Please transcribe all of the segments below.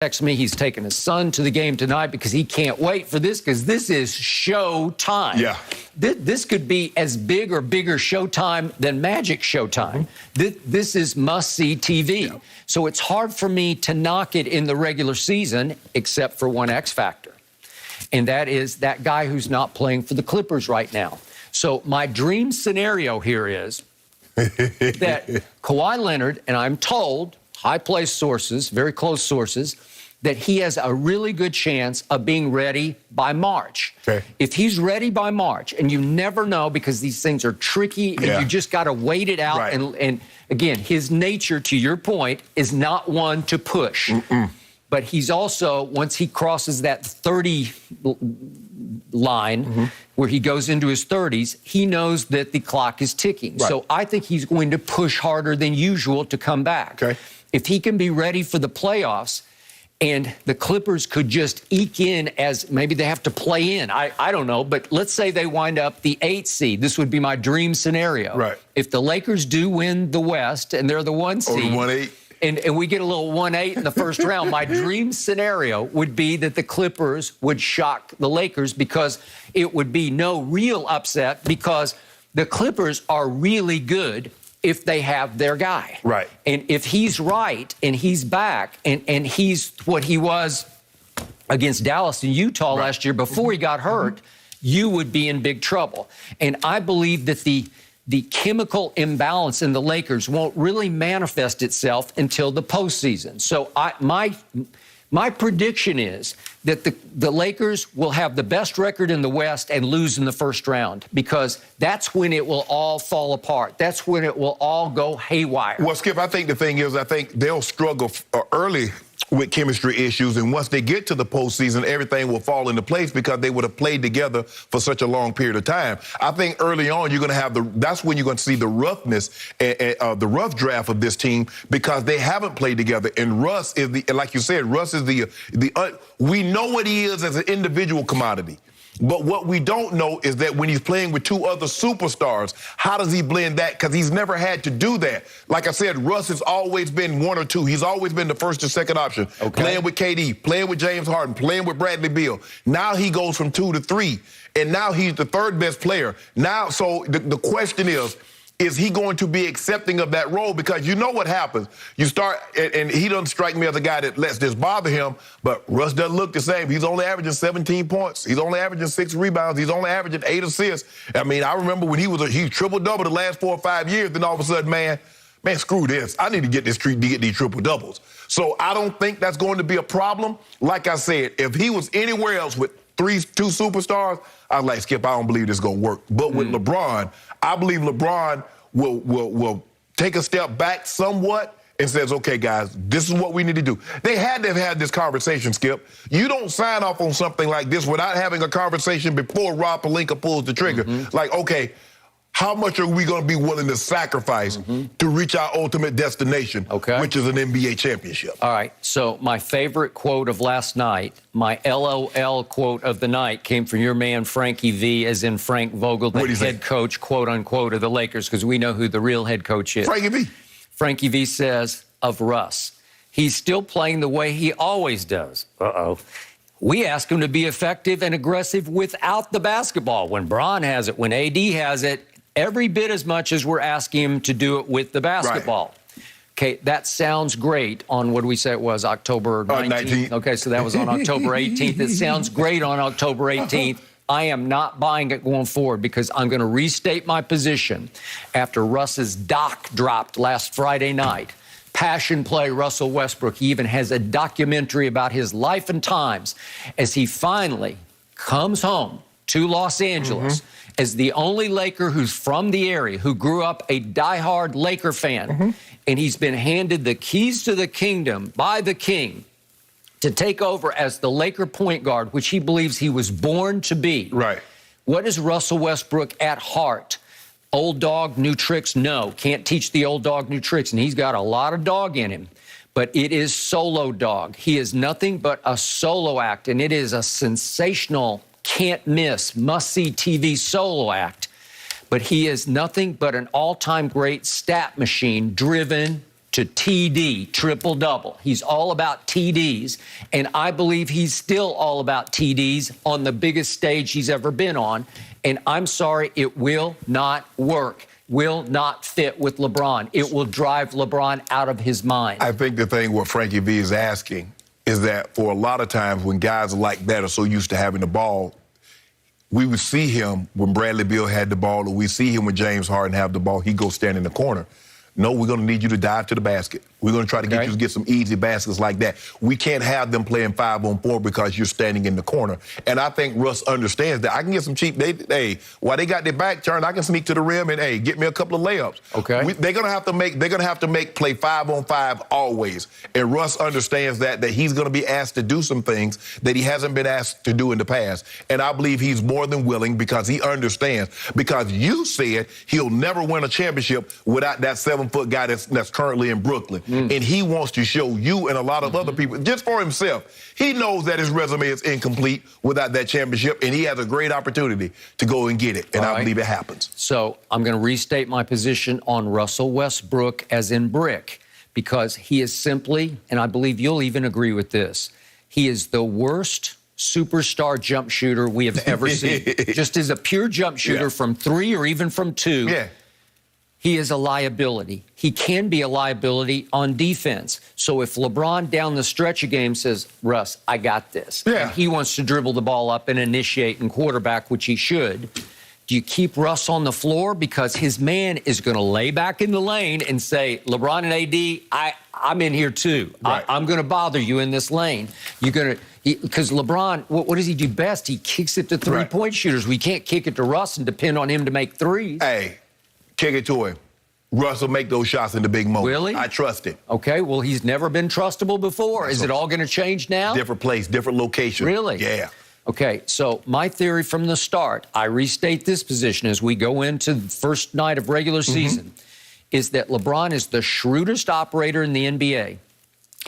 Texts me he's taking his son to the game tonight because he can't wait for this because this is show time. Yeah. This could be as big or bigger showtime than Magic showtime. This is must-see TV. Yeah. So it's hard for me to knock it in the regular season except for one X factor. And that is that guy who's not playing for the Clippers right now. So my dream scenario here is that Kawhi Leonard, and I'm told, high-placed sources, very close sources, that he has a really good chance of being ready by March. Okay. If he's ready by March, and you never know because these things are tricky and you just got to wait it out. Right. And again, his nature, to your point, is not one to push. But he's also, once he crosses that 30 line where he goes into his 30s, he knows that the clock is ticking. Right. So I think he's going to push harder than usual to come back. Okay. If he can be ready for the playoffs and the Clippers could just eke in as maybe they have to play in, I don't know, but let's say they wind up the 8th seed. This would be my dream scenario. Right. If the Lakers do win the West and they're the 1 seed. Or the 1-8. And we get a little 1-8 in the first round. My dream scenario would be that the Clippers would shock the Lakers because it would be no real upset because the Clippers are really good if they have their guy. Right. And if he's right and he's back and he's what he was against Dallas and Utah last year before he got hurt, you would be in big trouble. And I believe that the chemical imbalance in the Lakers won't really manifest itself until the postseason. So my prediction is that the Lakers will have the best record in the West and lose in the first round because that's when it will all fall apart. That's when it will all go haywire. Well, Skip, I think the thing is, I think they'll struggle early with chemistry issues, and once they get to the postseason, everything will fall into place because they would have played together for such a long period of time. I think early on you're going to have that's when you're going to see the roughness, the rough draft of this team because they haven't played together. And Russ is like you said, Russ is we know what he is as an individual commodity. But what we don't know is that when he's playing with two other superstars, how does he blend that? Because he's never had to do that. Like I said, Russ has always been one or two. He's always been the first or second option. Okay. Playing with KD, playing with James Harden, playing with Bradley Beal. Now he goes from 2 to 3, and now he's the third best player. Now, so the question is he going to be accepting of that role? Because you know what happens. You start, and he doesn't strike me as a guy that lets this bother him, but Russ doesn't look the same. He's only averaging 17 points. He's only averaging 6 rebounds. He's only averaging 8 assists. I mean, I remember when he triple-doubled the last 4 or 5 years, then all of a sudden, man, screw this. I need to get these triple-doubles. So I don't think that's going to be a problem. Like I said, if he was anywhere else with 2 superstars, I was like, Skip, I don't believe this is going to work. But with LeBron, I believe LeBron will take a step back somewhat and says, okay, guys, this is what we need to do. They had to have had this conversation, Skip. You don't sign off on something like this without having a conversation before Rob Pelinka pulls the trigger. Like, okay, how much are we going to be willing to sacrifice to reach our ultimate destination, which is an NBA championship? All right. So my favorite quote of last night, my LOL quote of the night, came from your man Frankie V, as in Frank Vogel, the head coach, quote unquote, of the Lakers, because we know who the real head coach is. Frankie V. Frankie V says of Russ, he's still playing the way he always does. We ask him to be effective and aggressive without the basketball. When Bron has it, when AD has it, every bit as much as we're asking him to do it with the basketball. Okay, that sounds great on, what did we say it was, October 19th? Okay, so that was on October 18th. It sounds great on October 18th. I am not buying it going forward because I'm going to restate my position after Russ's doc dropped last Friday night. Passion play, Russell Westbrook. He even has a documentary about his life and times as he finally comes home to Los Angeles as the only Laker who's from the area, who grew up a diehard Laker fan. And he's been handed the keys to the kingdom by the king to take over as the Laker point guard, which he believes he was born to be. Right. What is Russell Westbrook at heart? Old dog, new tricks? No, can't teach the old dog new tricks. And he's got a lot of dog in him. But it is solo dog. He is nothing but a solo act, and it is a sensational, can't miss, must-see TV solo act. But he is nothing but an all-time great stat machine driven to TD, triple-double. He's all about TDs, and I believe he's still all about TDs on the biggest stage he's ever been on. And I'm sorry, it will not work, will not fit with LeBron. It will drive LeBron out of his mind. I think the thing what Frankie V is asking is that for a lot of times when guys like that are so used to having the ball, we would see him when Bradley Beal had the ball, or we see him when James Harden have the ball, he goes stand in the corner. No, we're going to need you to dive to the basket. We're going to try to get you to get some easy baskets like that. We can't have them playing 5-on-4 because you're standing in the corner. And I think Russ understands that. I can get some cheap, while they got their back turned, I can sneak to the rim and, get me a couple of layups. Okay. They're going to have to make play 5-on-5 always. And Russ understands that he's going to be asked to do some things that he hasn't been asked to do in the past. And I believe he's more than willing because he understands. Because you said he'll never win a championship without that 7-foot guy that's currently in Brooklyn. And he wants to show you and a lot of other people, just for himself, he knows that his resume is incomplete without that championship, and he has a great opportunity to go and get it, and I believe it happens. So I'm going to restate my position on Russell Westbrook as in brick, because he is simply, and I believe you'll even agree with this, he is the worst superstar jump shooter we have ever seen. Just as a pure jump shooter from 3 or even from 2. Yeah. He is a liability. He can be a liability on defense. So if LeBron down the stretch of game says, Russ, I got this, and he wants to dribble the ball up and initiate and quarterback, which he should, do you keep Russ on the floor? Because his man is going to lay back in the lane and say, LeBron and AD, I'm in here too. Right. I'm going to bother you in this lane. You're going to, because LeBron, what does he do best? He kicks it to three-point shooters. We can't kick it to Russ and depend on him to make threes. Hey. Kick it to him. Russ will make those shots in the big moment. Really? I trust it. Okay, well, he's never been trustable before. Is it all going to change now? Different place, different location. Really? Yeah. Okay, so my theory from the start, I restate this position as we go into the first night of regular season, is that LeBron is the shrewdest operator in the NBA.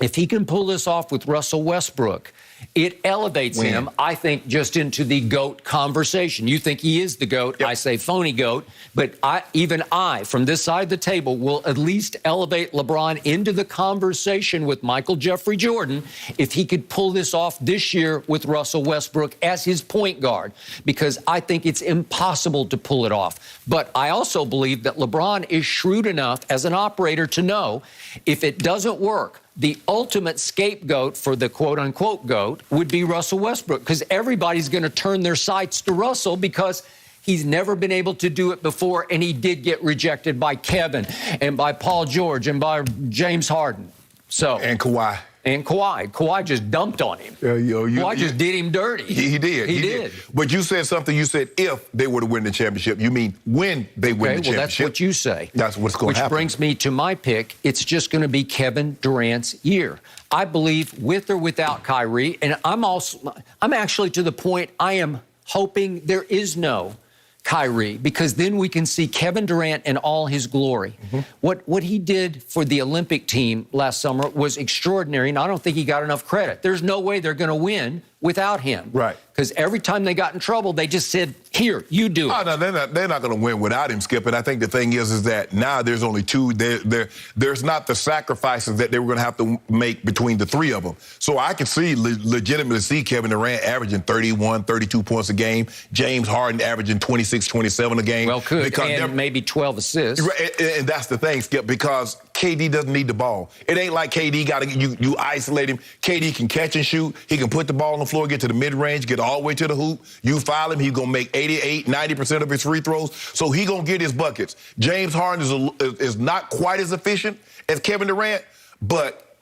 If he can pull this off with Russell Westbrook, it elevates him, I think, just into the GOAT conversation. You think he is the GOAT. Yep. I say phony GOAT. But even I, from this side of the table, will at least elevate LeBron into the conversation with Michael Jeffrey Jordan if he could pull this off this year with Russell Westbrook as his point guard, because I think it's impossible to pull it off. But I also believe that LeBron is shrewd enough as an operator to know if it doesn't work, the ultimate scapegoat for the quote-unquote GOAT would be Russell Westbrook, because everybody's going to turn their sights to Russell because he's never been able to do it before, and he did get rejected by Kevin and by Paul George and by James Harden. And Kawhi. And Kawhi. Kawhi just dumped on him. Kawhi just did him dirty. He did. He did. But you said something. You said if they were to win the championship. You mean when they win the championship. Well, that's what you say. That's what's going to happen. Which brings me to my pick. It's just going to be Kevin Durant's year. I believe with or without Kyrie, and I'm actually to the point I am hoping there is no Kyrie, because then we can see Kevin Durant in all his glory. What he did for the Olympic team last summer was extraordinary, and I don't think he got enough credit. There's no way they're going to win without him. Right. Because every time they got in trouble, they just said, here, you do it. Oh, no, they're not going to win without him, Skip. And I think the thing is that now there's only two. There's not the sacrifices that they were going to have to make between the three of them. So I can legitimately see Kevin Durant averaging 31, 32 points a game, James Harden averaging 26, 27 a game. Well, and maybe 12 assists. And that's the thing, Skip, because KD doesn't need the ball. It ain't like KD got to you isolate him. KD can catch and shoot. He can put the ball on the floor, get to the mid-range, get all the way to the hoop. You foul him, he's going to make 88, 90% of his free throws. So he's going to get his buckets. James Harden is not quite as efficient as Kevin Durant, but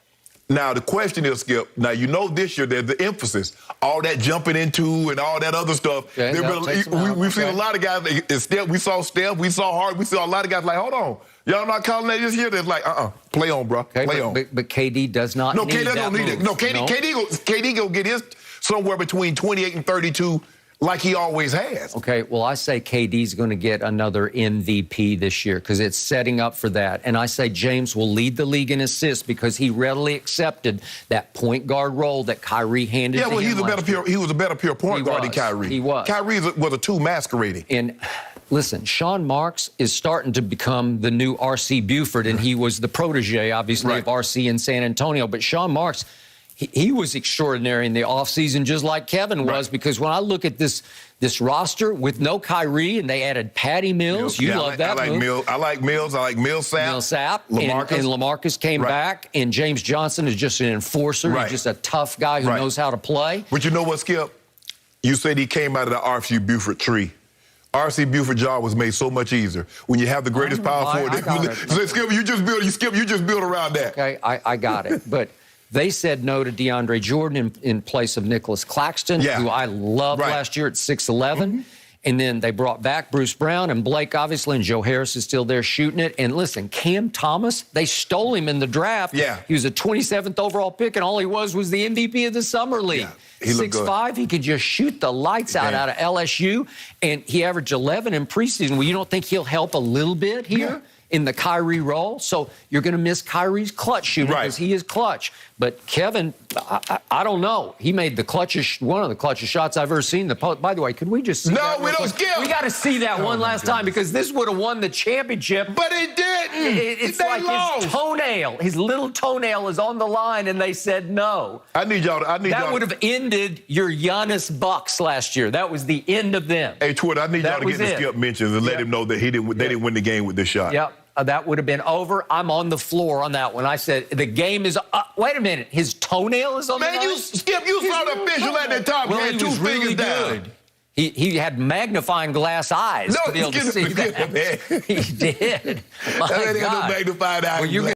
now the question is, Skip, now you know this year there's the emphasis, all that jumping into and all that other stuff. We've seen a lot of guys, we saw Steph, we saw Harden, we saw a lot of guys like, hold on. Y'all not calling that this year? They're like, play on, bro. Play on. But KD does not need that. No, KD don't need it. No, KD go get his somewhere between 28 and 32 like he always has. Okay, well, I say KD's going to get another MVP this year because it's setting up for that. And I say James will lead the league in assists because he readily accepted that point guard role that Kyrie handed to him. Yeah, well, he was a better pure point guard than Kyrie. He was. Kyrie was a two masquerading. And Listen, Sean Marks is starting to become the new R.C. Buford, and he was the protege, obviously, of R.C. in San Antonio. But Sean Marks, he was extraordinary in the offseason, just like Kevin was, because when I look at this roster with no Kyrie, and they added Patty Mills. You love that move. Mills. I like Mills. I like Millsap. LaMarcus. And LaMarcus came back, and James Johnson is just an enforcer. He's just a tough guy who knows how to play. But you know what, Skip? You said he came out of the R.C. Buford tree. R.C. Buford's job was made so much easier when you have the greatest power forward. So Skip, you just build around that. Okay, I got it. But they said no to DeAndre Jordan in place of Nicholas Claxton, who I loved last year at 6'11". And then they brought back Bruce Brown and Blake, obviously, and Joe Harris is still there shooting it. And listen, Cam Thomas, they stole him in the draft. He was a 27th overall pick, and all he was the MVP of the Summer League. He 6'5", he could just shoot the lights out of LSU, and he averaged 11 in preseason. Well, you don't think he'll help a little bit here in the Kyrie role? So you're going to miss Kyrie's clutch shooting because he is clutch. But Kevin, I don't know. He made one of the clutchest shots I've ever seen. By the way, could we just see that? No, we don't skip. We got to see that one last time because this would have won the championship. But it didn't. It's like his toenail, his little toenail is on the line, and they said no. I need y'all to. That would have ended your Giannis Bucks last year. That was the end of them. Hey, Twitter, I need y'all to get the Skip mentions and let him know that they didn't win the game with this shot. That would have been over. I'm on the floor on that one. I said, the game is wait a minute. His toenail is on the line? Man, Skip, you saw the official at the top. Well, he was really good. He had magnifying glass eyes to be able to see that. He did. My God. Magnifying eyes.